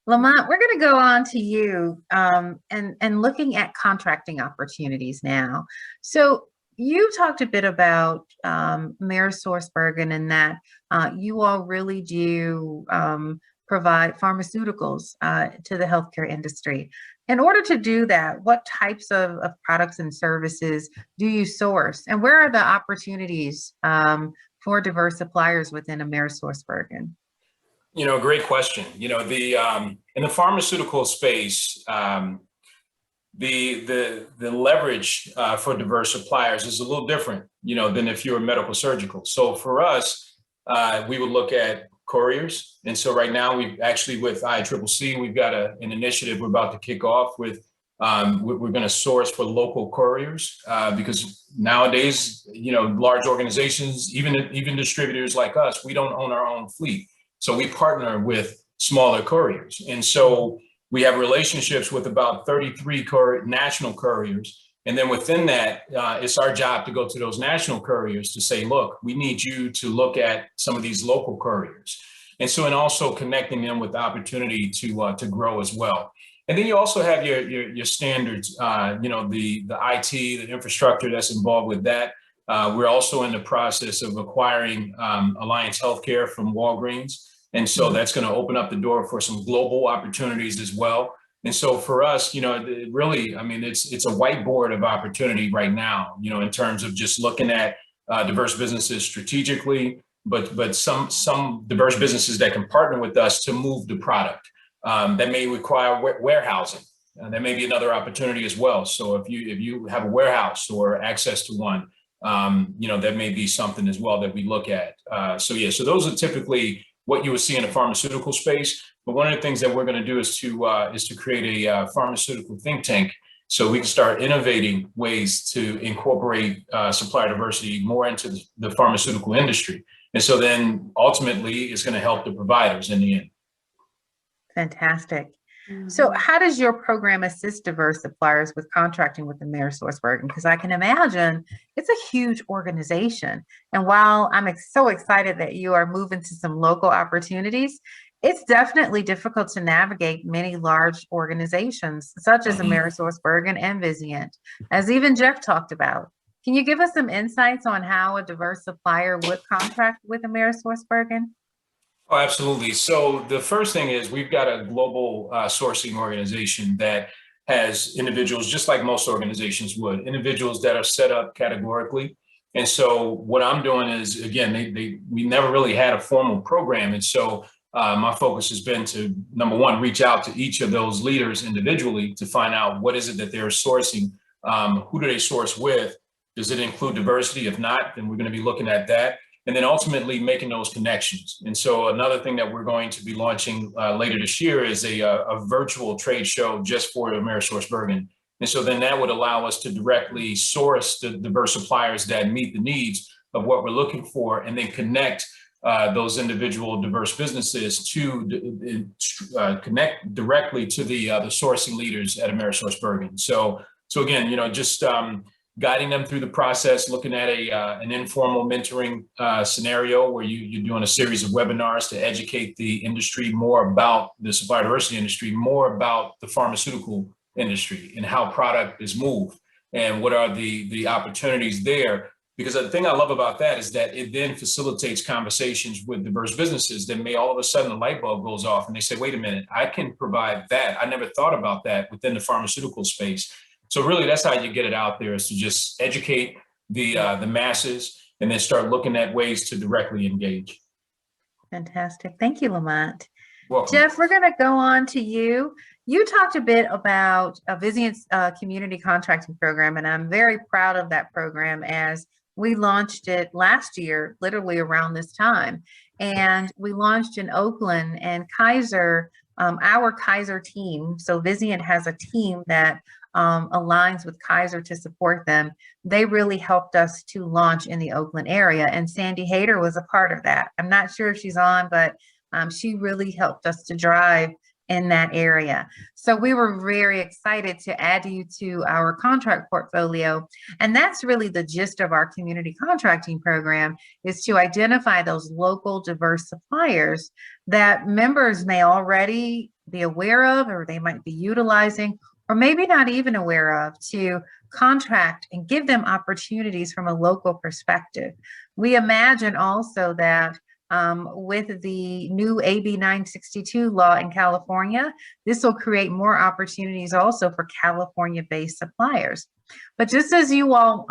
Lamont, we're going to go on to you and looking at contracting opportunities now. So you talked a bit about Amerisource Bergen, and that you all really do provide pharmaceuticals to the healthcare industry. In order to do that, what types of products and services do you source, and where are the opportunities for diverse suppliers within Amerisource Bergen? Great question. In the pharmaceutical space, the leverage for diverse suppliers is a little different, than if you're medical surgical. So for us, we would look at couriers. And so right now, we've actually, with ICCC, we've got an initiative we're about to kick off with. We're going to source for local couriers because nowadays, large organizations, even distributors like us, we don't own our own fleet. So we partner with smaller couriers. And so We have relationships with about 33 national couriers. And then within that, it's our job to go to those national couriers to say, look, we need you to look at some of these local couriers. And so, and also connecting them with the opportunity to grow as well. And then you also have your standards, you know, the IT, the infrastructure that's involved with that. We're also in the process of acquiring Alliance Healthcare from Walgreens. And so that's going to open up the door for some global opportunities as well. And so for us, you know, really, I mean, it's a whiteboard of opportunity right now, you know, in terms of just looking at diverse businesses strategically, but some diverse businesses that can partner with us to move the product. That may require warehousing. That may be another opportunity as well. So if you have a warehouse or access to one, you know, that may be something as well that we look at. So those are typically what you would see in the pharmaceutical space. But one of the things that we're going to do is to create a pharmaceutical think tank, so we can start innovating ways to incorporate supplier diversity more into the pharmaceutical industry. And so then ultimately it's going to help the providers in the end. Fantastic. So how does your program assist diverse suppliers with contracting with Amerisource? Because I can imagine it's a huge organization. And while I'm so excited that you are moving to some local opportunities, it's definitely difficult to navigate many large organizations such as Amerisource and Vizient, as even Jeff talked about. Can you give us some insights on how a diverse supplier would contract with Amerisource? Oh, absolutely. So the first thing is we've got a global sourcing organization that has individuals, just like most organizations would, individuals that are set up categorically. And so what I'm doing is, again, we never really had a formal program. And so my focus has been to, number one, reach out to each of those leaders individually to find out what is it that they're sourcing, who do they source with, does it include diversity? If not, then we're going to be looking at that. And then ultimately making those connections. And so another thing that we're going to be launching later this year is a virtual trade show just for Amerisource Bergen. And so then that would allow us to directly source the diverse suppliers that meet the needs of what we're looking for, and then connect those individual diverse businesses to connect directly to the sourcing leaders at Amerisource Bergen. So again, you know, just guiding them through the process, looking at an informal mentoring scenario where you're doing a series of webinars to educate the industry more about the supplier diversity industry, more about the pharmaceutical industry and how product is moved and what are the opportunities there. Because the thing I love about that is that it then facilitates conversations with diverse businesses that may all of a sudden the light bulb goes off and they say, wait a minute, I can provide that. I never thought about that within the pharmaceutical space. So really, that's how you get it out there, is to just educate the masses and then start looking at ways to directly engage. Fantastic. Thank you, Lamont. Welcome. Jeff, we're going to go on to you. You talked a bit about Vizient's community contracting program, and I'm very proud of that program as we launched it last year, literally around this time. And we launched in Oakland, and Kaiser, our Kaiser team, so Vizient has a team that aligns with Kaiser to support them. They really helped us to launch in the Oakland area, and Sandy Hayter was a part of that. I'm not sure if she's on, but she really helped us to drive in that area. So we were very excited to add you to our contract portfolio. And that's really the gist of our community contracting program, is to identify those local diverse suppliers that members may already be aware of, or they might be utilizing, or maybe not even aware of, to contract and give them opportunities from a local perspective. We imagine also that with the new AB 962 law in California, this will create more opportunities also for California-based suppliers. But just as you all,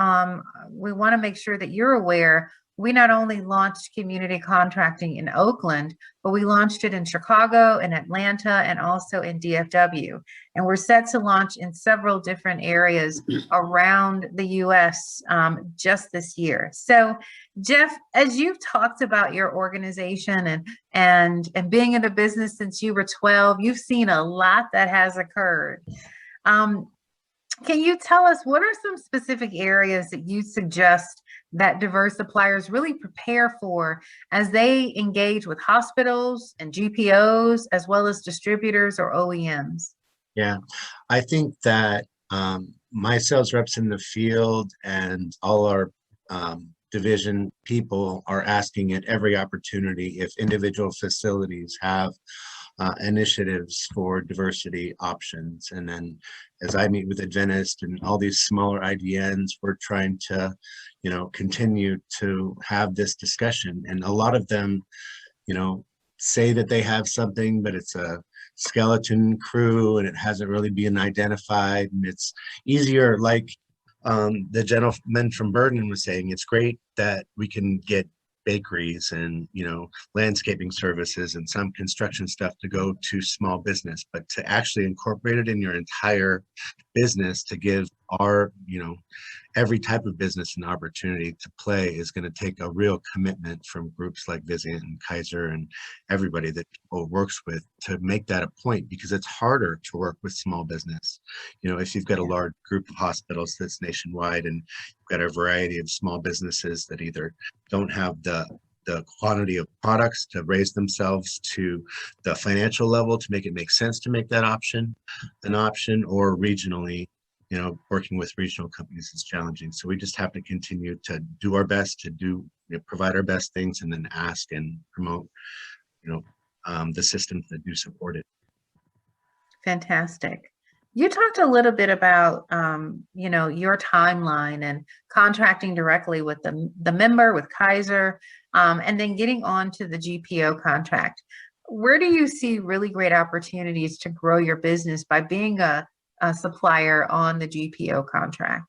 we want to make sure that you're aware, we not only launched community contracting in Oakland, but we launched it in Chicago and Atlanta and also in DFW. And we're set to launch in several different areas around the US just this year. So Jeff, as you've talked about your organization and being in the business since you were 12, you've seen a lot that has occurred. Can you tell us what are some specific areas that you suggest that diverse suppliers really prepare for as they engage with hospitals and GPOs, as well as distributors or OEMs? Yeah, I think that my sales reps in the field and all our division people are asking at every opportunity if individual facilities have initiatives for diversity options. And then as I meet with Adventist and all these smaller IDNs, we're trying to, continue to have this discussion. And a lot of them, say that they have something, but it's a skeleton crew and it hasn't really been identified. And it's easier, like the gentleman from Bergen was saying, it's great that we can get bakeries and landscaping services and some construction stuff to go to small business, but to actually incorporate it in your entire business to give our every type of business an opportunity to play is going to take a real commitment from groups like Vizient and Kaiser and everybody that people works with to make that a point, because it's harder to work with small business. If you've got a large group of hospitals that's nationwide and you've got a variety of small businesses that either don't have the quantity of products to raise themselves to the financial level to make it make sense to make that option an option, or regionally, working with regional companies is challenging. So we just have to continue to do our best to provide our best things, and then ask and promote, the systems that do support it. Fantastic. You talked a little bit about, your timeline and contracting directly with the member, with Kaiser, and then getting on to the GPO contract. Where do you see really great opportunities to grow your business by being a supplier on the GPO contract?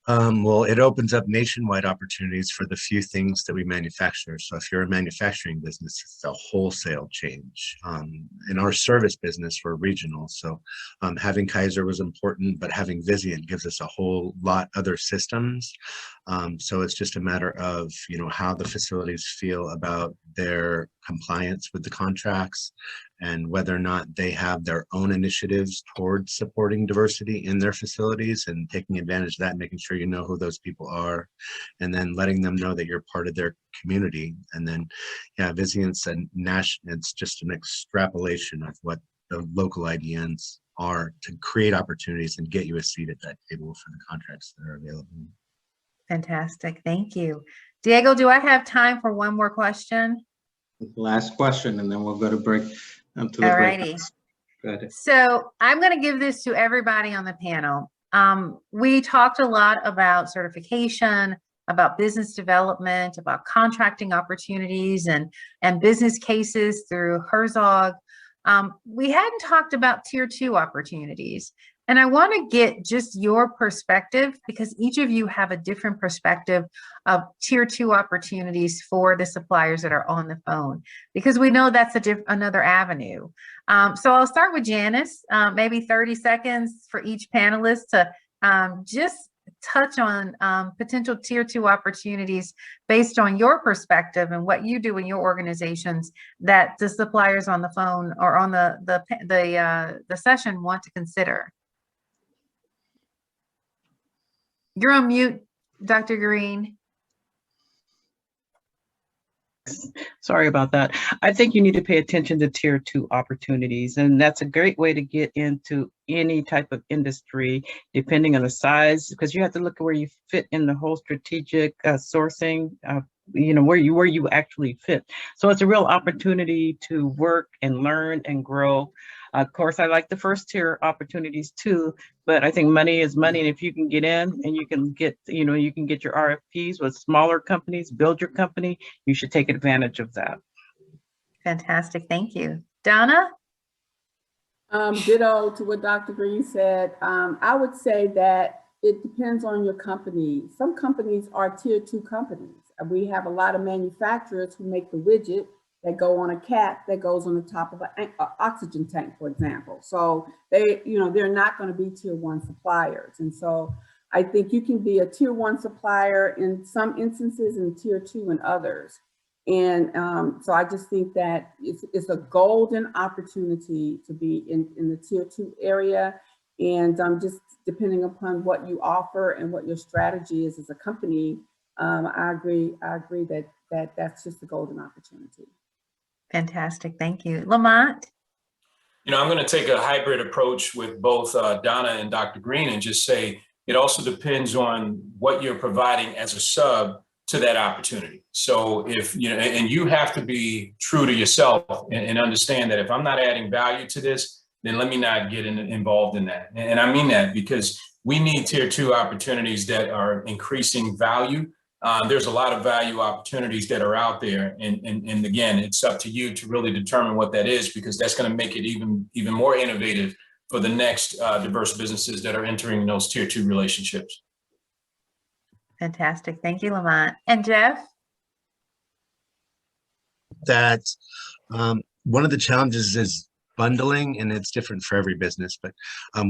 Well, it opens up nationwide opportunities for the few things that we manufacture. So if you're a manufacturing business, it's a wholesale change. In our service business, we're regional. So having Kaiser was important, but having Vizient gives us a whole lot other systems. So it's just a matter of, how the facilities feel about their compliance with the contracts and whether or not they have their own initiatives towards supporting diversity in their facilities and taking advantage of that, making sure you know who those people are, and then letting them know that you're part of their community. And then, Vizient's it's just an extrapolation of what the local IDNs are to create opportunities and get you a seat at that table for the contracts that are available. Fantastic. Thank you. Diego, do I have time for one more question? Last question, and then we'll go to break. All righty. So I'm going to give this to everybody on the panel. We talked a lot about certification, about business development, about contracting opportunities and business cases through Herzog. We hadn't talked about tier 2 opportunities. And I want to get just your perspective, because each of you have a different perspective of tier 2 opportunities for the suppliers that are on the phone, because we know that's another avenue. So I'll start with Janice, maybe 30 seconds for each panelist to just touch on potential tier 2 opportunities based on your perspective and what you do in your organizations that the suppliers on the phone or on the session want to consider. You're on mute, Dr. Green. Sorry about that. I think you need to pay attention to tier 2 opportunities, and that's a great way to get into any type of industry, depending on the size, because you have to look at where you fit in the whole strategic sourcing, where you actually fit. So it's a real opportunity to work and learn and grow. Of course, I like the first tier opportunities too, but I think money is money. And if you can get in and you can get your RFPs with smaller companies, build your company, you should take advantage of that. Fantastic. Thank you. Donna? Ditto to what Dr. Green said. I would say that it depends on your company. Some companies are tier 2 companies. We have a lot of manufacturers who make the widget that go on a cap that goes on the top of an oxygen tank, for example. So they're not going to be tier 1 suppliers. And so I think you can be a tier 1 supplier in some instances and tier 2 in others. And so I just think that it's a golden opportunity to be in the tier 2 area. And just depending upon what you offer and what your strategy is as a company, I agree that that's just a golden opportunity. Fantastic. Thank you. Lamont? You know, I'm going to take a hybrid approach with both Donna and Dr. Green and just say it also depends on what you're providing as a sub to that opportunity. So if, you know, and you have to be true to yourself and understand that if I'm not adding value to this, then let me not get involved in that. And I mean that because we need tier 2 opportunities that are increasing value. There's a lot of value opportunities that are out there. And again, it's up to you to really determine what that is, because that's going to make it even more innovative for the next diverse businesses that are entering those tier 2 relationships. Fantastic. Thank you, Lamont. And Jeff? That one of the challenges is bundling, and it's different for every business, but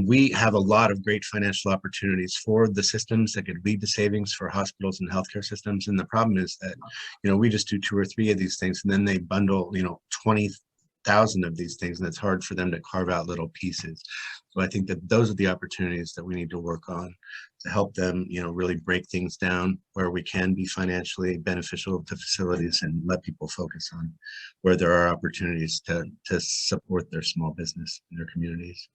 we have a lot of great financial opportunities for the systems that could lead to savings for hospitals and healthcare systems. And the problem is that, you know, we just do 2 or 3 of these things, and then they bundle, you know, 20,000 of these things, and it's hard for them to carve out little pieces. So I think that those are the opportunities that we need to work on to help them, you know, really break things down where we can be financially beneficial to facilities and let people focus on where there are opportunities to support their small business in their communities.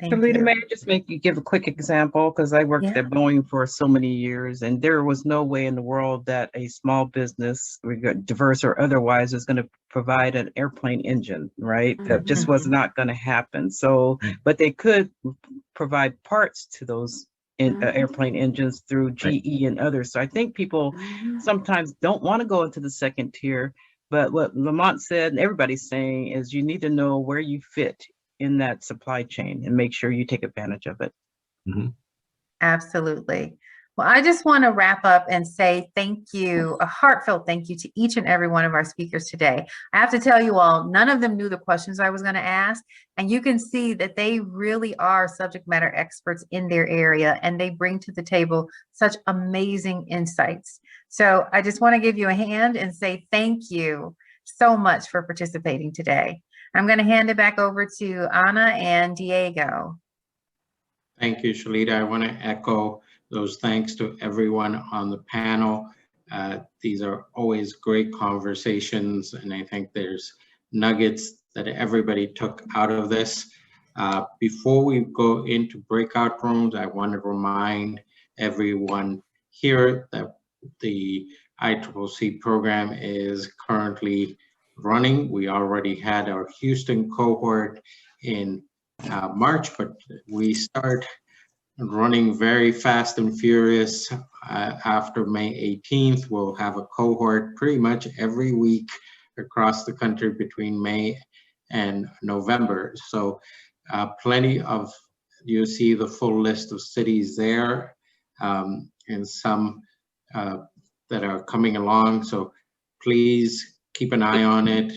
Thank Chelita, you. may I just give a quick example? Because I worked at Boeing for so many years, and there was no way in the world that a small business, diverse or otherwise, is going to provide an airplane engine, right? That just was not going to happen. So, but they could provide parts to those airplane engines through GE and others. So I think people sometimes don't want to go into the second tier, but what Lamont said, and everybody's saying, is you need to know where you fit in that supply chain and make sure you take advantage of it. Mm-hmm. Absolutely. Well, I just want to wrap up and say thank you, a heartfelt thank you to each and every one of our speakers today. I have to tell you all, none of them knew the questions I was going to ask, and you can see that they really are subject matter experts in their area, and they bring to the table such amazing insights. So I just want to give you a hand and say thank you so much for participating today. I'm going to hand it back over to Anna and Diego. Thank you, Chelita. I want to echo those thanks to everyone on the panel. These are always great conversations, and I think there's nuggets that everybody took out of this. Before we go into breakout rooms, I want to remind everyone here that the ICCC program is currently running. We already had our Houston cohort in March, but we start running very fast and furious after May 18th. We'll have a cohort pretty much every week across the country between May and November. So plenty of, you see the full list of cities there, and some that are coming along. So please keep an eye on it.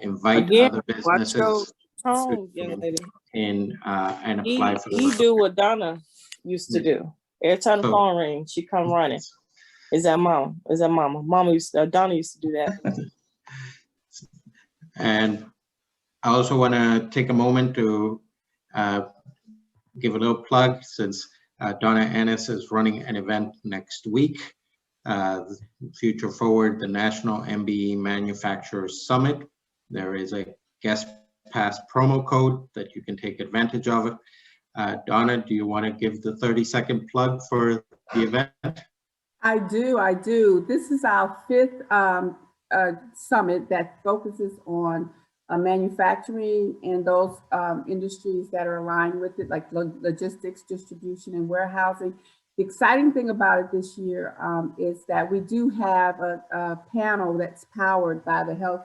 Invite other businesses and apply for You do what Donna used to do. Every time the phone rings, she come running. Is that mama? Is that mama? Donna used to do that. And I also want to take a moment to give a little plug, since Donna Ennis is running an event next week, Future Forward, the National MBE Manufacturers Summit. There is a guest pass promo code that you can take advantage of. Donna, do you want to give the 30-second plug for the event? I do. This is our 5th summit that focuses on manufacturing and those industries that are aligned with it, like logistics, distribution, and warehousing. The exciting thing about it this year is that we do have a panel that's powered by the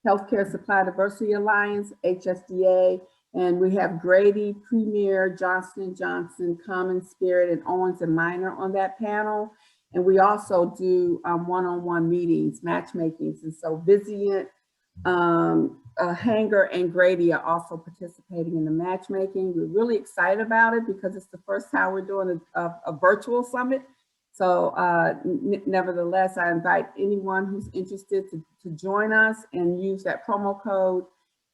Healthcare Supply Diversity Alliance, HSDA, and we have Grady, Premier, Johnson & Johnson, Common Spirit, and Owens & Minor on that panel. And we also do one-on-one meetings, matchmakings. And so Vizient, Hanger, and Grady are also participating in the matchmaking. We're really excited about it because it's the first time we're doing a virtual summit. So nevertheless, I invite anyone who's interested to join us and use that promo code.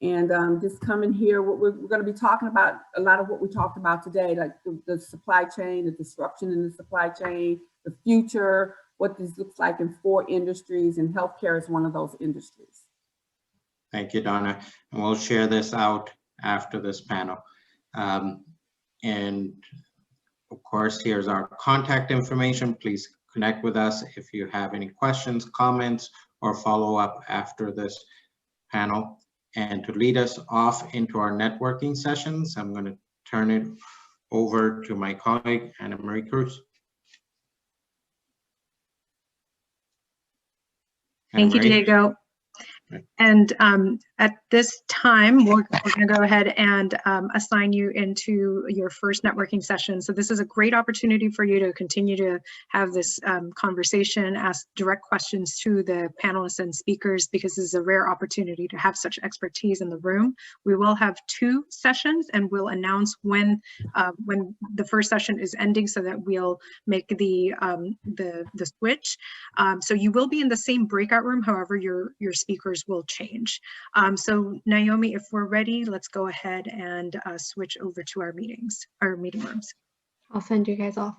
And just come in here, we're going to be talking about a lot of what we talked about today, like the supply chain, the disruption in the supply chain, the future, what this looks like in 4 industries, and healthcare is one of those industries. Thank you, Donna. And we'll share this out after this panel. And of course, here's our contact information. Please connect with us if you have any questions, comments, or follow up after this panel. And to lead us off into our networking sessions, I'm going to turn it over to my colleague, Anna Marie Cruz. Thank you, Diego. And at this time, we're going to go ahead and assign you into your first networking session. So this is a great opportunity for you to continue to have this conversation, ask direct questions to the panelists and speakers, because this is a rare opportunity to have such expertise in the room. We will have 2 sessions, and we'll announce when the first session is ending, so that we'll make the switch. So you will be in the same breakout room, however, your speakers will change. So Naomi, if we're ready, let's go ahead and switch over to our meeting rooms. I'll send you guys off.